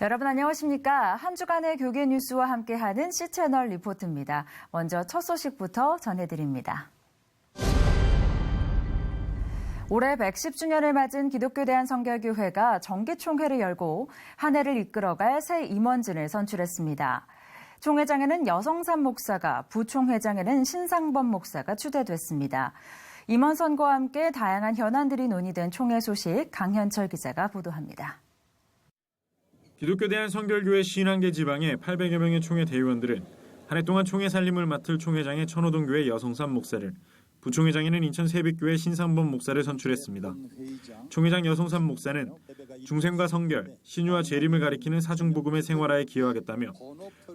여러분 안녕하십니까? 한 주간의 교계 뉴스와 함께하는 C채널 리포트입니다. 먼저 첫 소식부터 전해드립니다. 올해 110주년을 맞은 기독교 대한성결교회가 정기총회를 열고 한 해를 이끌어갈 새 임원진을 선출했습니다. 총회장에는 여성삼 목사가, 부총회장에는 신상범 목사가 추대됐습니다. 임원 선거와 함께 다양한 현안들이 논의된 총회 소식 강현철 기자가 보도합니다. 기독교 대한성결교회 신안개 지방의 800여 명의 총회 대의원들은 한 해 동안 총회 살림을 맡을 총회장의 천호동교회 여성삼 목사를, 부총회장에는 인천 세빛교회 신상범 목사를 선출했습니다. 총회장 여성삼 목사는 중생과 성결, 신유와 재림을 가리키는 사중복음의 생활화에 기여하겠다며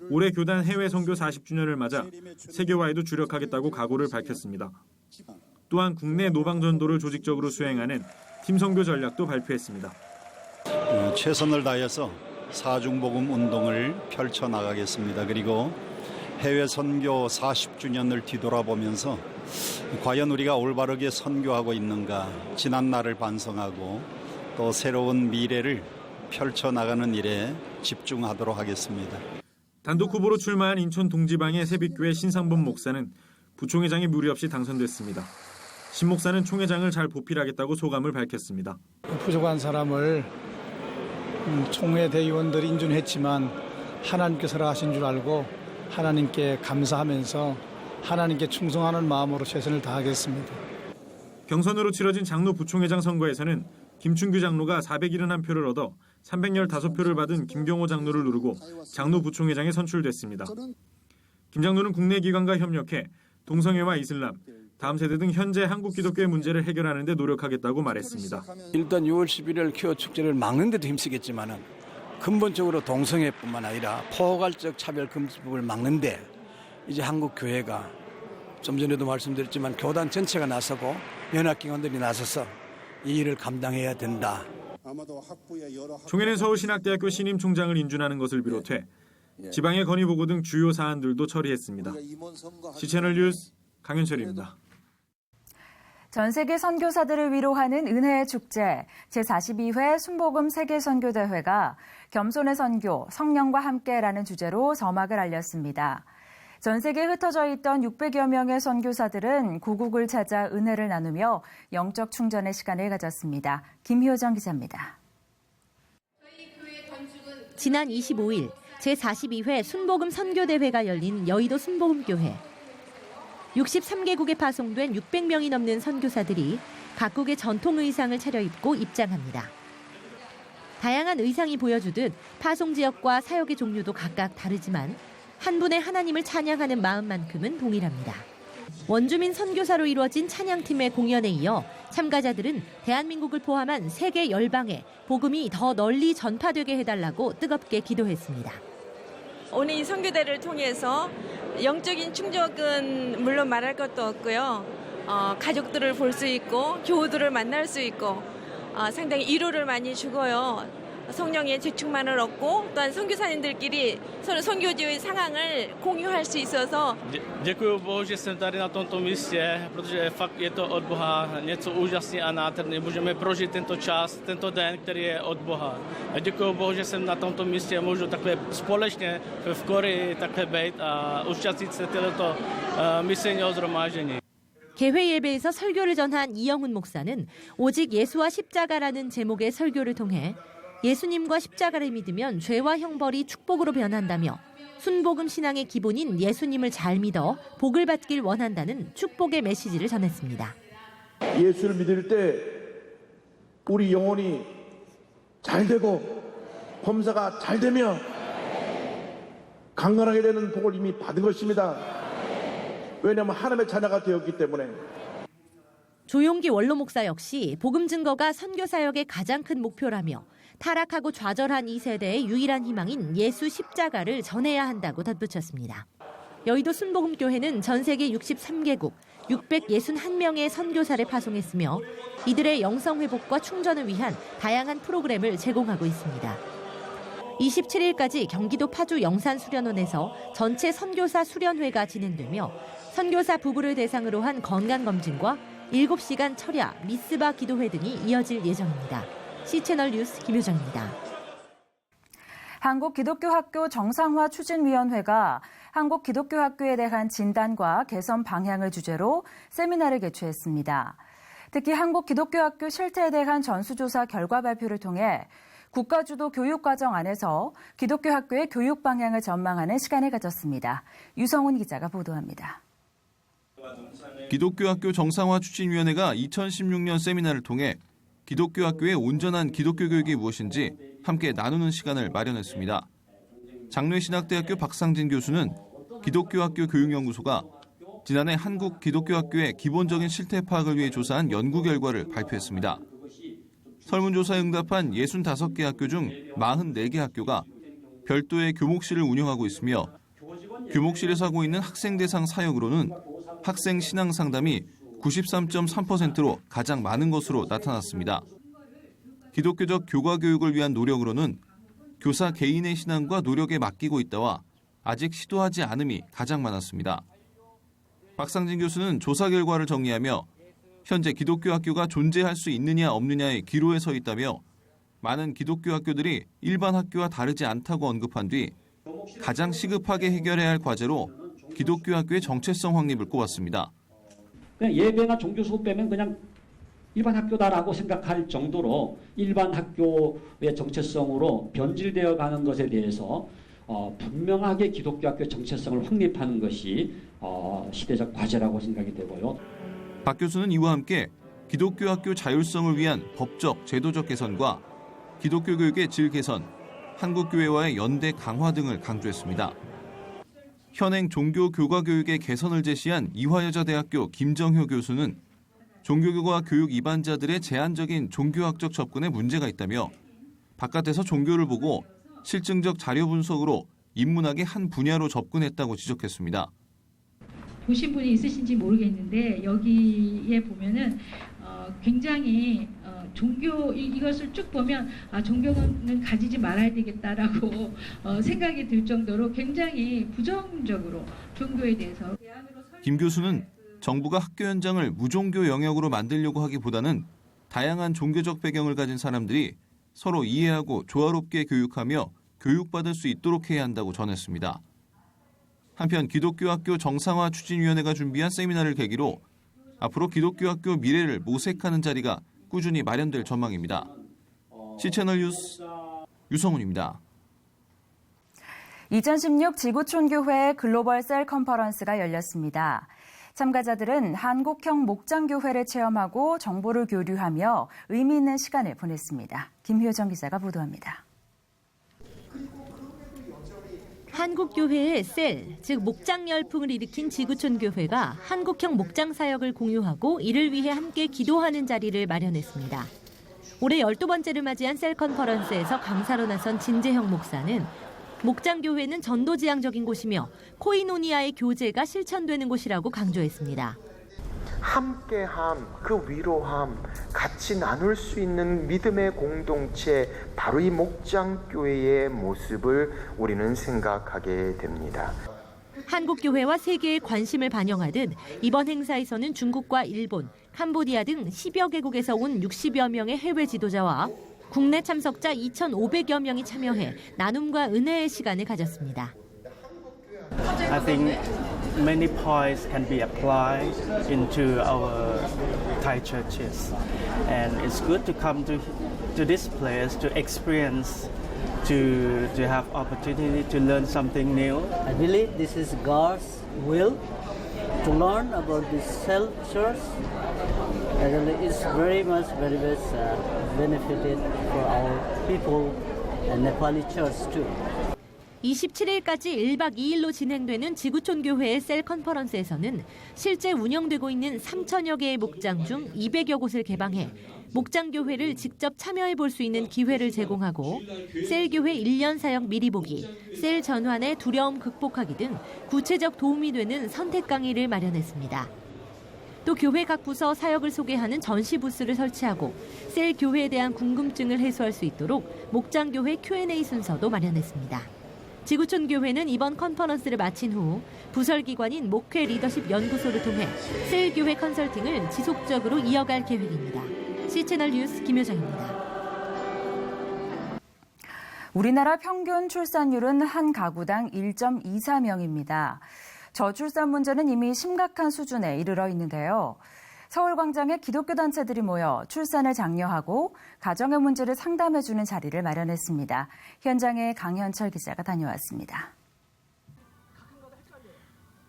올해 교단 해외 선교 40주년을 맞아 세계화에도 주력하겠다고 각오를 밝혔습니다. 또한 국내 노방전도를 조직적으로 수행하는 팀 선교 전략도 발표했습니다. 최선을 다해서 사중복음 운동을 펼쳐나가겠습니다. 그리고 해외 선교 40주년을 뒤돌아보면서 과연 우리가 올바르게 선교하고 있는가, 지난 날을 반성하고 또 새로운 미래를 펼쳐나가는 일에 집중하도록 하겠습니다. 단독 후보로 출마한 인천 동지방의 세빛교회 신상범 목사는 부총회장이 무리 없이 당선됐습니다. 신 목사는 총회장을 잘 보필하겠다고 소감을 밝혔습니다. 부족한 사람을 총회 대의원들이 인준했지만 하나님께서 하신 줄 알고 하나님께 감사하면서 하나님께 충성하는 마음으로 최선을 다하겠습니다. 경선으로 치러진 장로 부총회장 선거에서는 김춘규 장로가 471표를 얻어 315표를 받은 김경호 장로를 누르고 장로 부총회장에 선출됐습니다. 김 장로는 국내 기관과 협력해 동성애와 이슬람, 다음 세대 등 현재 한국 기독교의 문제를 해결하는 데 노력하겠다고 말했습니다. 일단 6월 11일 퀴어 축제를 막는 데도 힘쓰겠지만은 근본적으로 동성애뿐만 아니라 포괄적 차별금지법을 막는데 이제 한국 교회가 좀 전에도 말씀드렸지만 교단 전체가 나서고 연합기관들이 나서서 이 일을 감당해야 된다. 총회는 서울신학대학교 신임 총장을 인준하는 것을 비롯해 지방의 건의보고 등 주요 사안들도 처리했습니다. C채널 뉴스 강현철입니다. 전 세계 선교사들을 위로하는 은혜의 축제 제42회 순복음 세계선교대회가 겸손의 선교, 성령과 함께라는 주제로 점막을 알렸습니다. 전 세계에 흩어져 있던 600여 명의 선교사들은 고국을 찾아 은혜를 나누며 영적 충전의 시간을 가졌습니다. 김효정 기자입니다. 지난 25일 제42회 순복음 선교대회가 열린 여의도 순복음교회. 63개국에 파송된 600명이 넘는 선교사들이 각국의 전통 의상을 차려입고 입장합니다. 다양한 의상이 보여주듯 파송 지역과 사역의 종류도 각각 다르지만 한 분의 하나님을 찬양하는 마음만큼은 동일합니다. 원주민 선교사로 이루어진 찬양팀의 공연에 이어 참가자들은 대한민국을 포함한 세계 열방에 복음이 더 널리 전파되게 해달라고 뜨겁게 기도했습니다. 오늘 이 선교대를 통해서 영적인 충족은 물론 말할 것도 없고요. 가족들을 볼 수 있고 교우들을 만날 수 있고 상당히 위로를 많이 주고요. 성령의 재충만을 얻고 또한 선교사님들끼리 서로 선교지의 상황을 공유할 수 있어서 Děkuji Bohu, že jsem tady na tomto místě, protože fakt je to od Boha něco úžasný a nádherný. Můžeme prožít tento čas, tento den, který je od Boha. A děkuji Bohu, že jsem na tomto místě a můžu takhle společně v Koreji takhle být a účastnit se této misijního shromáždění. 개회 예배에서 설교를 전한 이영훈 목사는 오직 예수와 십자가라는 제목의 설교를 통해 예수님과 십자가를 믿으면 죄와 형벌이 축복으로 변한다며 순복음 신앙의 기본인 예수님을 잘 믿어 복을 받길 원한다는 축복의 메시지를 전했습니다. 예수를 믿을 때 우리 영혼이 잘 되고 범사가 잘 되며 강건하게 되는 복을 이미 받은 것입니다. 왜냐하면 하나님의 자녀가 되었기 때문에. 조용기 원로 목사 역시 복음 증거가 선교 사역의 가장 큰 목표라며 타락하고 좌절한 이 세대의 유일한 희망인 예수 십자가를 전해야 한다고 덧붙였습니다. 여의도 순복음교회는 전 세계 63개국 661명의 선교사를 파송했으며 이들의 영성 회복과 충전을 위한 다양한 프로그램을 제공하고 있습니다. 27일까지 경기도 파주 영산수련원에서 전체 선교사 수련회가 진행되며 선교사 부부를 대상으로 한 건강검진과 7시간 철야, 미스바 기도회 등이 이어질 예정입니다. C채널 뉴스 김효정입니다. 한국기독교학교 정상화추진위원회가 한국기독교학교에 대한 진단과 개선 방향을 주제로 세미나를 개최했습니다. 특히 한국기독교학교 실태에 대한 전수조사 결과 발표를 통해 국가주도 교육과정 안에서 기독교학교의 교육 방향을 전망하는 시간을 가졌습니다. 유성훈 기자가 보도합니다. 기독교학교 정상화추진위원회가 2016년 세미나를 통해 기독교학교의 온전한 기독교 교육이 무엇인지 함께 나누는 시간을 마련했습니다. 장례신학대학교 박상진 교수는 기독교학교 교육연구소가 지난해 한국 기독교학교의 기본적인 실태 파악을 위해 조사한 연구 결과를 발표했습니다. 설문조사에 응답한 65개 학교 중 44개 학교가 별도의 교목실을 운영하고 있으며 교목실에서 하고 있는 학생 대상 사역으로는 학생 신앙 상담이 93.3%로 가장 많은 것으로 나타났습니다. 기독교적 교과 교육을 위한 노력으로는 교사 개인의 신앙과 노력에 맡기고 있다와 아직 시도하지 않음이 가장 많았습니다. 박상진 교수는 조사 결과를 정리하며 현재 기독교 학교가 존재할 수 있느냐 없느냐의 기로에 서 있다며 많은 기독교 학교들이 일반 학교와 다르지 않다고 언급한 뒤 가장 시급하게 해결해야 할 과제로 기독교 학교의 정체성 확립을 꼽았습니다. 그냥 예배나 종교 수업 빼면 그냥 일반 학교다라고 생각할 정도로 일반 학교의 정체성으로 변질되어 가는 것에 대해서 분명하게 기독교 학교 정체성을 확립하는 것이 시대적 과제라고 생각이 되고요. 박 교수는 이와 함께 기독교 학교 자율성을 위한 법적, 제도적 개선과 기독교 교육의 질 개선, 한국교회와의 연대 강화 등을 강조했습니다. 현행 종교 교과 교육의 개선을 제시한 이화여자대학교 김정효 교수는 종교교과 교육 이반자들의 제한적인 종교학적 접근에 문제가 있다며 바깥에서 종교를 보고 실증적 자료 분석으로 인문학의 한 분야로 접근했다고 지적했습니다. 보신 분이 있으신지 모르겠는데 여기에 보면은 굉장히 종교 이것을 쭉 보면 종교는 가지지 말아야 되겠다라고 생각이 들 정도로 굉장히 부정적으로 종교에 대해서. 김 교수는 정부가 학교 현장을 무종교 영역으로 만들려고 하기보다는 다양한 종교적 배경을 가진 사람들이 서로 이해하고 조화롭게 교육하며 교육받을 수 있도록 해야 한다고 전했습니다. 한편 기독교학교 정상화추진위원회가 준비한 세미나를 계기로 앞으로 기독교학교 미래를 모색하는 자리가 꾸준히 마련될 전망입니다. C채널 뉴스 유성훈입니다. 2016 지구촌교회 글로벌 셀 컨퍼런스가 열렸습니다. 참가자들은 한국형 목장교회를 체험하고 정보를 교류하며 의미 있는 시간을 보냈습니다. 김효정 기자가 보도합니다. 한국교회의 셀, 즉 목장 열풍을 일으킨 지구촌교회가 한국형 목장 사역을 공유하고 이를 위해 함께 기도하는 자리를 마련했습니다. 올해 12번째를 맞이한 셀 컨퍼런스에서 강사로 나선 진재형 목사는 목장교회는 전도지향적인 곳이며 코이노니아의 교제가 실천되는 곳이라고 강조했습니다. 함께함, 그 위로함, 같이 나눌 수 있는 믿음의 공동체, 바로 이 목장교회의 모습을 우리는 생각하게 됩니다. 한국교회와 세계의 관심을 반영하듯 이번 행사에서는 중국과 일본, 캄보디아 등 10여 개국에서 온 60여 명의 해외 지도자와 국내 참석자 2,500여 명이 참여해 나눔과 은혜의 시간을 가졌습니다. I think many points can be applied into our Thai churches, and it's good to come to this place to experience, to have opportunity to learn something new. I believe this is God's will to learn about this Cell Church. And it's very much benefited for our people and Nepali church too. 27일까지 1박 2일로 진행되는 지구촌교회의 셀 컨퍼런스에서는 실제 운영되고 있는 3,000여 개의 목장 중 200여 곳을 개방해 목장교회를 직접 참여해 볼 수 있는 기회를 제공하고 셀교회 1년 사역 미리 보기, 셀 전환의 두려움 극복하기 등 구체적 도움이 되는 선택 강의를 마련했습니다. 또 교회 각 부서 사역을 소개하는 전시 부스를 설치하고 셀 교회에 대한 궁금증을 해소할 수 있도록 목장교회 Q&A 순서도 마련했습니다. 지구촌교회는 이번 컨퍼런스를 마친 후 부설기관인 목회 리더십 연구소를 통해 셀교회 컨설팅을 지속적으로 이어갈 계획입니다. C채널 뉴스 김효정입니다. 우리나라 평균 출산율은 한 가구당 1.24명입니다. 저출산 문제는 이미 심각한 수준에 이르러 있는데요. 서울광장에 기독교 단체들이 모여 출산을 장려하고 가정의 문제를 상담해주는 자리를 마련했습니다. 현장에 강현철 기자가 다녀왔습니다.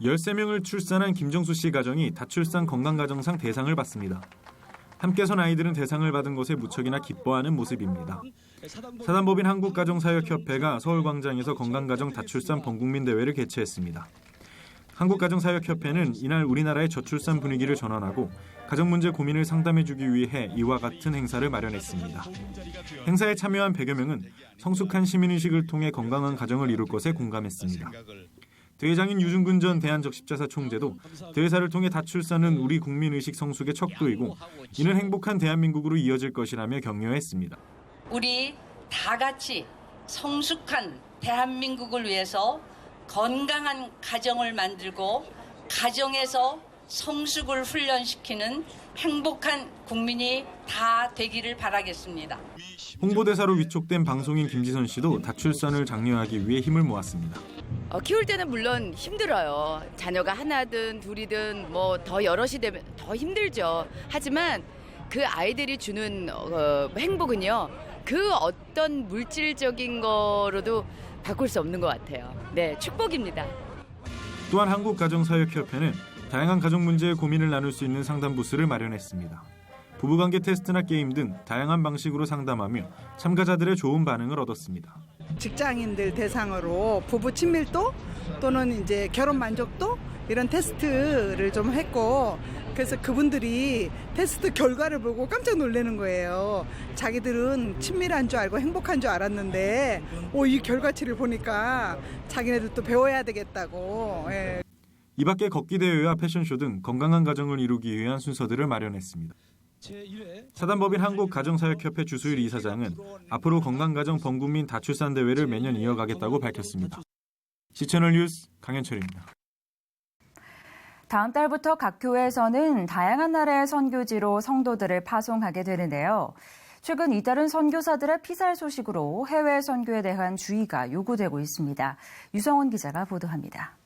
13명을 출산한 김정수 씨 가정이 다출산 건강가정상 대상을 받습니다. 함께 선 아이들은 대상을 받은 것에 무척이나 기뻐하는 모습입니다. 사단법인 한국가정사역협회가 서울광장에서 건강가정 다출산 범국민 대회를 개최했습니다. 한국가정사역협회는 이날 우리나라의 저출산 분위기를 전환하고 가정 문제 고민을 상담해주기 위해 이와 같은 행사를 마련했습니다. 행사에 참여한 100여 명은 성숙한 시민의식을 통해 건강한 가정을 이룰 것에 공감했습니다. 대회장인 유중근 전 대한적십자사 총재도 대회사를 통해 다출산은 우리 국민의식 성숙의 척도이고 이는 행복한 대한민국으로 이어질 것이라며 격려했습니다. 우리 다 같이 성숙한 대한민국을 위해서 건강한 가정을 만들고 가정에서 성숙을 훈련시키는 행복한 국민이 다 되기를 바라겠습니다. 홍보대사로 위촉된 방송인 김지선 씨도 다출산을 장려하기 위해 힘을 모았습니다. 키울 때는 물론 힘들어요. 자녀가 하나든 둘이든 뭐 더 여럿이 되면 더 힘들죠. 하지만 그 아이들이 주는 행복은요. 그 어떤 물질적인 거로도 바꿀 수 없는 것 같아요. 네, 축복입니다. 또한 한국가정사역협회는 다양한 가정 문제의 고민을 나눌 수 있는 상담 부스를 마련했습니다. 부부관계 테스트나 게임 등 다양한 방식으로 상담하며 참가자들의 좋은 반응을 얻었습니다. 직장인들 대상으로 부부 친밀도 또는 이제 결혼 만족도 이런 테스트를 좀 했고 그래서 그분들이 테스트 결과를 보고 깜짝 놀라는 거예요. 자기들은 친밀한 줄 알고 행복한 줄 알았는데 이 결과치를 보니까 자기네들도 배워야 되겠다고. 예. 이 밖에 걷기 대회와 패션쇼 등 건강한 가정을 이루기 위한 순서들을 마련했습니다. 사단법인 한국가정사역협회 주수일 이사장은 앞으로 건강가정 범국민 다출산 대회를 매년 이어가겠다고 밝혔습니다. 시채널 뉴스 강현철입니다. 다음 달부터 각 교회에서는 다양한 나라의 선교지로 성도들을 파송하게 되는데요. 최근 잇따른 선교사들의 피살 소식으로 해외 선교에 대한 주의가 요구되고 있습니다. 유성훈 기자가 보도합니다.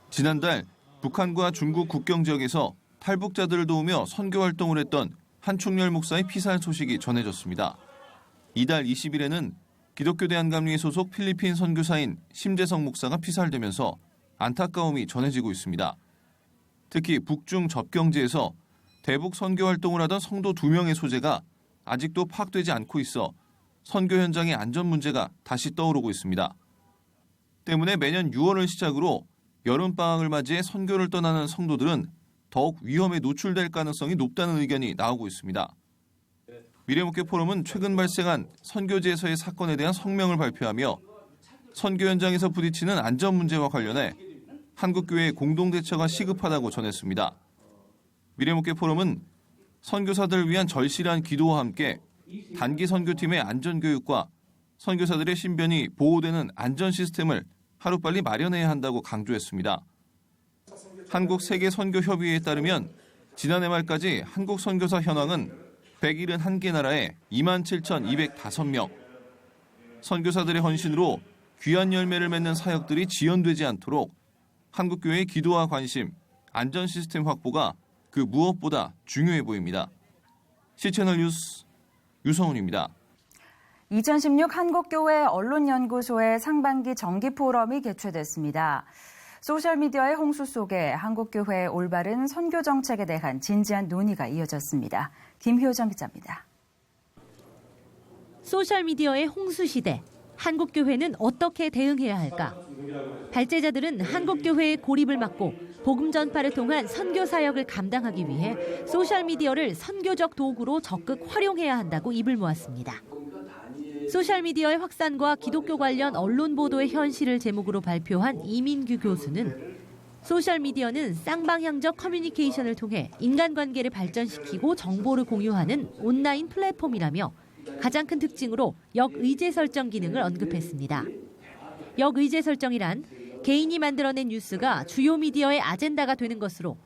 지난달 북한과 중국 국경 지역에서 탈북자들을 도우며 선교 활동을 했던 한충렬 목사의 피살 소식이 전해졌습니다. 이달 20일에는 기독교 대한감리회 소속 필리핀 선교사인 심재성 목사가 피살되면서 안타까움이 전해지고 있습니다. 특히 북중 접경지에서 대북 선교 활동을 하던 성도 2명의 소재가 아직도 파악되지 않고 있어 선교 현장의 안전 문제가 다시 떠오르고 있습니다. 때문에 매년 6월을 시작으로 여름방학을 맞이해 선교를 떠나는 성도들은 더욱 위험에 노출될 가능성이 높다는 의견이 나오고 있습니다. 미래목회 포럼은 최근 발생한 선교지에서의 사건에 대한 성명을 발표하며 선교 현장에서 부딪히는 안전 문제와 관련해 한국교회의 공동대처가 시급하다고 전했습니다. 미래목회 포럼은 선교사들을 위한 절실한 기도와 함께 단기 선교팀의 안전교육과 선교사들의 신변이 보호되는 안전 시스템을 하루빨리 마련해야 한다고 강조했습니다. 한국세계선교협의회에 따르면 지난해 말까지 한국 선교사 현황은 171개 나라에 27,205명. 선교사들의 헌신으로 귀한 열매를 맺는 사역들이 지연되지 않도록 한국교회의 기도와 관심, 안전 시스템 확보가 그 무엇보다 중요해 보입니다. 시채널 뉴스 유성훈입니다. 2016 한국교회 언론연구소의 상반기 정기 포럼이 개최됐습니다. 소셜미디어의 홍수 속에 한국교회의 올바른 선교 정책에 대한 진지한 논의가 이어졌습니다. 김효정 기자입니다. 소셜미디어의 홍수 시대, 한국교회는 어떻게 대응해야 할까? 발제자들은 한국교회의 고립을 막고 복음 전파를 통한 선교 사역을 감당하기 위해 소셜미디어를 선교적 도구로 적극 활용해야 한다고 입을 모았습니다. 소셜미디어의 확산과 기독교 관련 언론 보도의 현실을 제목으로 발표한 이민규 교수는 소셜미디어는 쌍방향적 커뮤니케이션을 통해 인간관계를 발전시키고 정보를 공유하는 온라인 플랫폼이라며 가장 큰 특징으로 역의제 설정 기능을 언급했습니다. 역의제 설정이란 개인이 만들어낸 뉴스가 주요 미디어의 아젠다가 되는 것으로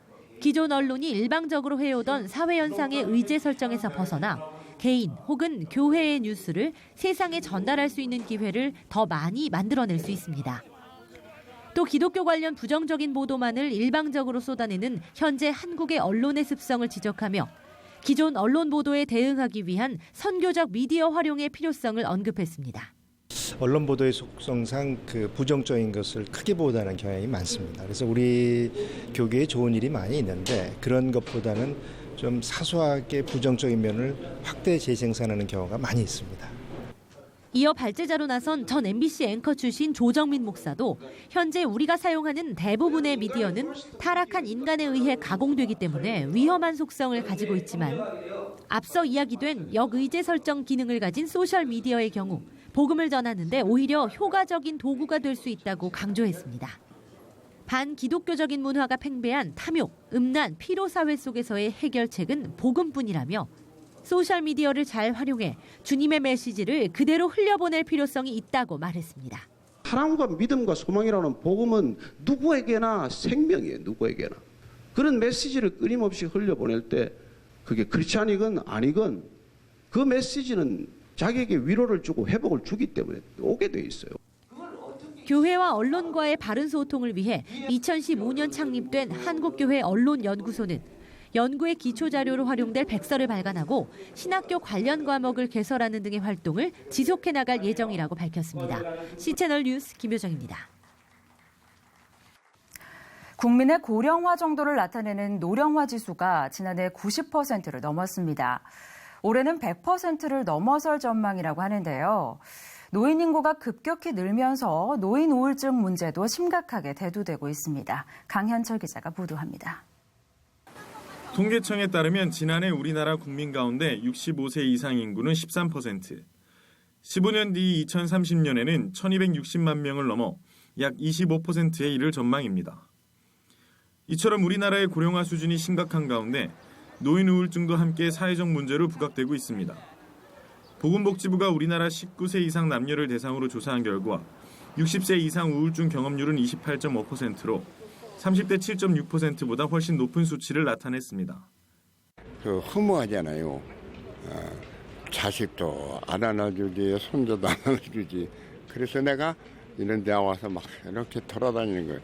기존 언론이 일방적으로 해오던 사회 현상의 의제 설정에서 벗어나 개인 혹은 교회의 뉴스를 세상에 전달할 수 있는 기회를 더 많이 만들어낼 수 있습니다. 또 기독교 관련 부정적인 보도만을 일방적으로 쏟아내는 현재 한국의 언론의 습성을 지적하며 기존 언론 보도에 대응하기 위한 선교적 미디어 활용의 필요성을 언급했습니다. 언론 보도의 속성상 그 부정적인 것을 크게 보도하는 경향이 많습니다. 그래서 우리 교계에 좋은 일이 많이 있는데 그런 것보다는 좀 사소하게 부정적인 면을 확대 재생산하는 경우가 많이 있습니다. 이어 발제자로 나선 전 MBC 앵커 출신 조정민 목사도 현재 우리가 사용하는 대부분의 미디어는 타락한 인간에 의해 가공되기 때문에 위험한 속성을 가지고 있지만 앞서 이야기된 역의제 설정 기능을 가진 소셜미디어의 경우 복음을 전하는 데 오히려 효과적인 도구가 될 수 있다고 강조했습니다. 반기독교적인 문화가 팽배한 탐욕, 음란, 피로사회 속에서의 해결책은 복음뿐이라며 소셜미디어를 잘 활용해 주님의 메시지를 그대로 흘려보낼 필요성이 있다고 말했습니다. 사랑과 믿음과 소망이라는 복음은 누구에게나 생명이에요. 누구에게나. 그런 메시지를 끊임없이 흘려보낼 때 그게 크리스찬이건 아니건 그 메시지는 자기에게 위로를 주고 회복을 주기 때문에 오게 돼 있어요. 교회와 언론과의 바른 소통을 위해 2015년 창립된 한국교회 언론연구소는 연구의 기초자료로 활용될 백서를 발간하고 신학교 관련 과목을 개설하는 등의 활동을 지속해 나갈 예정이라고 밝혔습니다. C채널 뉴스 김효정입니다. 국민의 고령화 정도를 나타내는 노령화 지수가 지난해 90%를 넘었습니다. 올해는 100%를 넘어설 전망이라고 하는데요. 노인 인구가 급격히 늘면서 노인 우울증 문제도 심각하게 대두되고 있습니다. 강현철 기자가 보도합니다. 통계청에 따르면 지난해 우리나라 국민 가운데 65세 이상 인구는 13%, 15년 뒤 2030년에는 1260만 명을 넘어 약 25%에 이를 전망입니다. 이처럼 우리나라의 고령화 수준이 심각한 가운데 노인 우울증도 함께 사회적 문제로 부각되고 있습니다. 보건복지부가 우리나라 19세 이상 남녀를 대상으로 조사한 결과 60세 이상 우울증 경험률은 28.5%로 30대 7.6%보다 훨씬 높은 수치를 나타냈습니다. 허무하잖아요. 자식도 안 안아주지, 손자도 안 안아주지. 그래서 내가 이런 데 와서 막 이렇게 돌아다니는 거예요.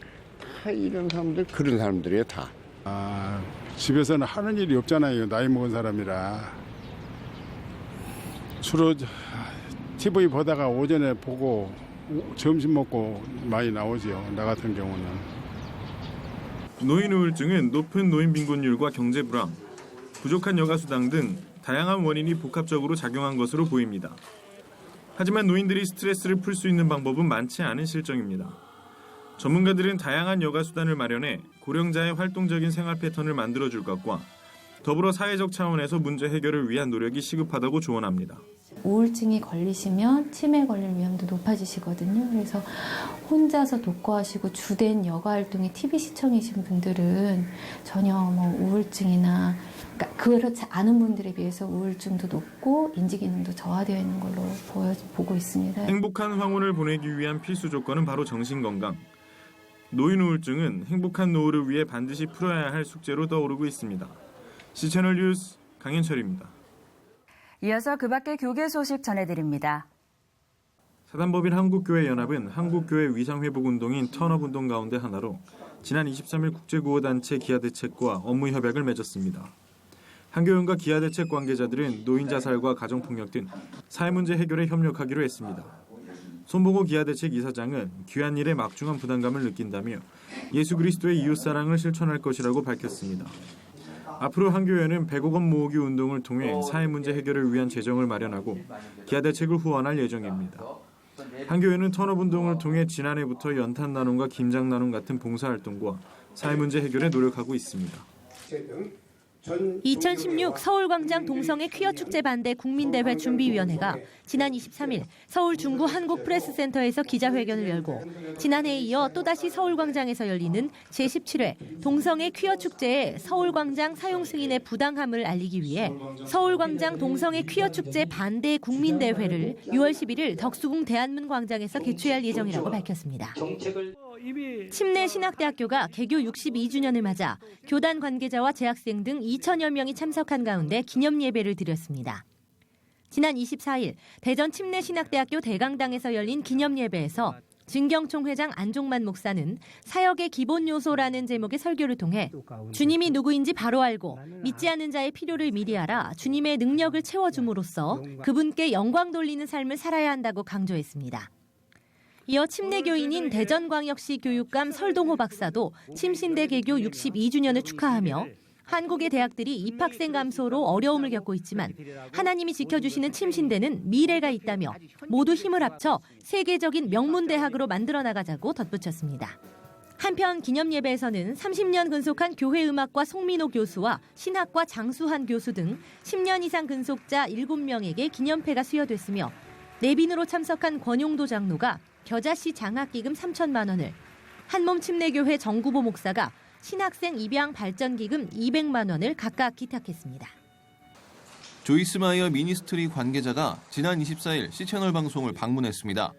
다 이런 사람들, 그런 사람들이에요, 다. 집에서는 하는 일이 없잖아요. 나이 먹은 사람이라. 주로 TV 보다가 오전에 보고 점심 먹고 많이 나오죠. 나 같은 경우는. 노인 우울증은 높은 노인 빈곤율과 경제 불황, 부족한 여가수당 등 다양한 원인이 복합적으로 작용한 것으로 보입니다. 하지만 노인들이 스트레스를 풀 수 있는 방법은 많지 않은 실정입니다. 전문가들은 다양한 여가수단을 마련해 고령자의 활동적인 생활 패턴을 만들어줄 것과 더불어 사회적 차원에서 문제 해결을 위한 노력이 시급하다고 조언합니다. 우울증이 걸리시면 치매 걸릴 위험도 높아지시거든요. 그래서 혼자서 독거하시고 주된 여가 활동이 TV 시청이신 분들은 전혀 우울증이나 그렇지 않은 분들에 비해서 우울증도 높고 인지 기능도 저하되어 있는 걸로 보고 있습니다. 행복한 황혼을 보내기 위한 필수 조건은 바로 정신 건강. 노인 우울증은 행복한 노후를 위해 반드시 풀어야 할 숙제로 떠오르고 있습니다. C채널 뉴스 강현철입니다. 이어서 그 밖의 교계 소식 전해드립니다. 사단법인 한국교회연합은 한국교회 위상회복운동인 턴업운동 가운데 하나로 지난 23일 국제구호단체 기아대책과 업무 협약을 맺었습니다. 한교연과 기아대책 관계자들은 노인 자살과 가정폭력 등 사회문제 해결에 협력하기로 했습니다. 손보고 기아대책 이사장은 귀한 일에 막중한 부담감을 느낀다며 예수 그리스도의 이웃사랑을 실천할 것이라고 밝혔습니다. 앞으로 한교회는 100억 원 모으기 운동을 통해 사회 문제 해결을 위한 재정을 마련하고 기아대책을 후원할 예정입니다. 한교회는 턴업 운동을 통해 지난해부터 연탄 나눔과 김장 나눔 같은 봉사활동과 사회 문제 해결에 노력하고 있습니다. 2016 서울광장 동성애 퀴어 축제 반대 국민대회 준비위원회가 지난 23일 서울 중구 한국프레스센터에서 기자회견을 열고 지난해에 이어 또다시 서울광장에서 열리는 제17회 동성애 퀴어 축제의 서울광장 사용 승인의 부당함을 알리기 위해 서울광장 동성애 퀴어 축제 반대 국민대회를 6월 11일 덕수궁 대한문광장에서 개최할 예정이라고 밝혔습니다. 침례신학대학교가 개교 62주년을 맞아 교단 관계자와 재학생 등 2천여 명이 참석한 가운데 기념 예배를 드렸습니다. 지난 24일 대전 침례신학대학교 대강당에서 열린 기념예배에서 진경총 회장 안종만 목사는 사역의 기본 요소라는 제목의 설교를 통해 주님이 누구인지 바로 알고 믿지 않는 자의 필요를 미리 알아 주님의 능력을 채워줌으로써 그분께 영광 돌리는 삶을 살아야 한다고 강조했습니다. 이어 침례교인인 대전광역시 교육감 설동호 박사도 침신대 개교 62주년을 축하하며 한국의 대학들이 입학생 감소로 어려움을 겪고 있지만 하나님이 지켜주시는 침신대는 미래가 있다며 모두 힘을 합쳐 세계적인 명문대학으로 만들어 나가자고 덧붙였습니다. 한편 기념예배에서는 30년 근속한 교회음악과 송민호 교수와 신학과 장수한 교수 등 10년 이상 근속자 7명에게 기념패가 수여됐으며 내빈으로 참석한 권용도 장로가 겨자씨 장학기금 3천만 원을, 한몸 침례교회 정구보 목사가 신학생 입양 발전기금 200만 원을 각각 기탁했습니다. 조이스 마이어 미니스트리 관계자가 지난 24일 C채널 방송을 방문했습니다.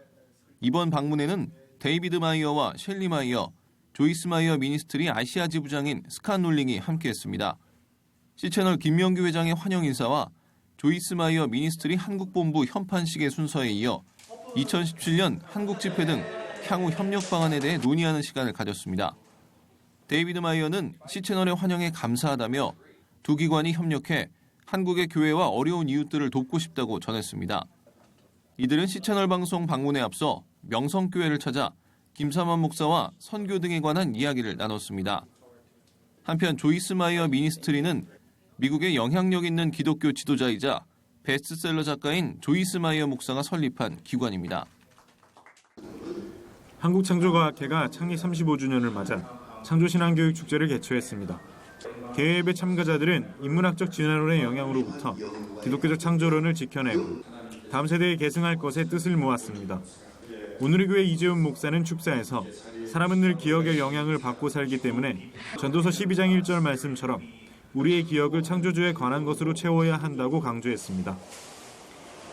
이번 방문에는 데이비드 마이어와 셸리 마이어, 조이스 마이어 미니스트리 아시아 지부장인 스칸 롤링이 함께했습니다. C채널 김명규 회장의 환영 인사와 조이스 마이어 미니스트리 한국본부 현판식의 순서에 이어 2017년 한국 집회 등 향후 협력 방안에 대해 논의하는 시간을 가졌습니다. 데이비드 마이어는 C채널의 환영에 감사하다며 두 기관이 협력해 한국의 교회와 어려운 이웃들을 돕고 싶다고 전했습니다. 이들은 C채널 방송 방문에 앞서 명성교회를 찾아 김삼환 목사와 선교 등에 관한 이야기를 나눴습니다. 한편 조이스 마이어 미니스트리는 미국의 영향력 있는 기독교 지도자이자 베스트셀러 작가인 조이스 마이어 목사가 설립한 기관입니다. 한국창조과학회가 창립 35주년을 맞아 창조신앙교육축제를 개최했습니다. 개회예배 참가자들은 인문학적 진화론의 영향으로부터 기독교적 창조론을 지켜내고 다음 세대에 계승할 것에 뜻을 모았습니다. 오늘의 교회 이재훈 목사는 축사에서 사람은 늘 기억의 영향을 받고 살기 때문에 전도서 12장 1절 말씀처럼 우리의 기억을 창조주에 관한 것으로 채워야 한다고 강조했습니다.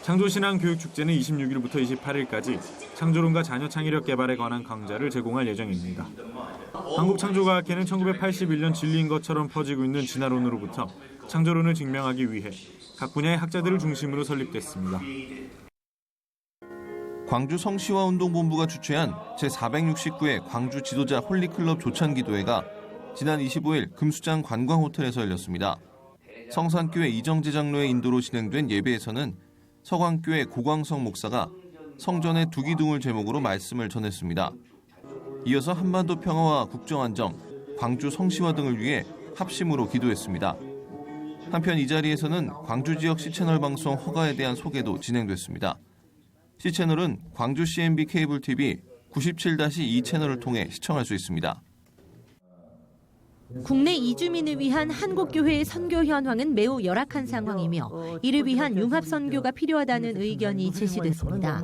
창조신앙교육축제는 26일부터 28일까지 창조론과 자녀 창의력 개발에 관한 강좌를 제공할 예정입니다. 한국창조과학회는 1981년 진리인 것처럼 퍼지고 있는 진화론으로부터 창조론을 증명하기 위해 각 분야의 학자들을 중심으로 설립됐습니다. 광주 성시화운동본부가 주최한 제469회 광주 지도자 홀리클럽 조찬기도회가 지난 25일 금수장 관광호텔에서 열렸습니다. 성산교회 이정재 장로의 인도로 진행된 예배에서는 서광교회 고광성 목사가 성전의 두기둥을 제목으로 말씀을 전했습니다. 이어서 한반도 평화와 국정안정, 광주 성시화 등을 위해 합심으로 기도했습니다. 한편 이 자리에서는 광주 지역 C채널 방송 허가에 대한 소개도 진행됐습니다. C채널은 광주 CNB 케이블 TV 97-2 채널을 통해 시청할 수 있습니다. 국내 이주민을 위한 한국교회의 선교 현황은 매우 열악한 상황이며 이를 위한 융합 선교가 필요하다는 의견이 제시됐습니다.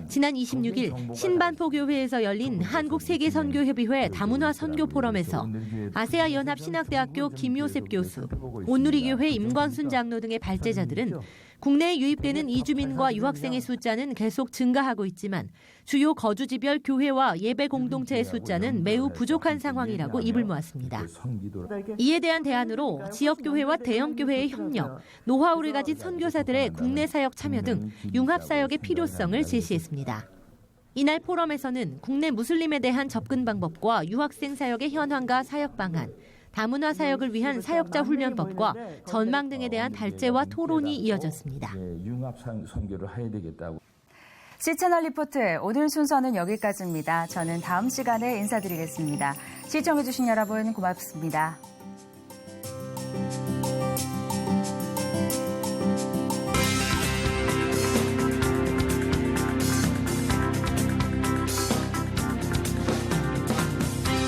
지난 26일 신반포교회에서 열린 한국세계선교협의회 다문화 선교 포럼에서 아세아 연합 신학대학교 김요셉 교수, 온누리교회 임권순 장로 등의 발제자들은 국내에 유입되는 이주민과 유학생의 숫자는 계속 증가하고 있지만 주요 거주지별 교회와 예배 공동체의 숫자는 매우 부족한 상황이라고 입을 모았습니다. 이에 대한 대안으로 지역교회와 대형교회의 협력, 노하우를 가진 선교사들의 국내 사역 참여 등 융합 사역의 필요성을 제시했습니다. 이날 포럼에서는 국내 무슬림에 대한 접근 방법과 유학생 사역의 현황과 사역 방안, 다문화 사역을 위한 사역자 훈련법과 전망 등에 대한 발제와 토론이 이어졌습니다. 융합 선교를 해야 되겠다고. C채널 리포트 오늘 순서는 여기까지입니다. 저는 다음 시간에 인사드리겠습니다. 시청해주신 여러분 고맙습니다.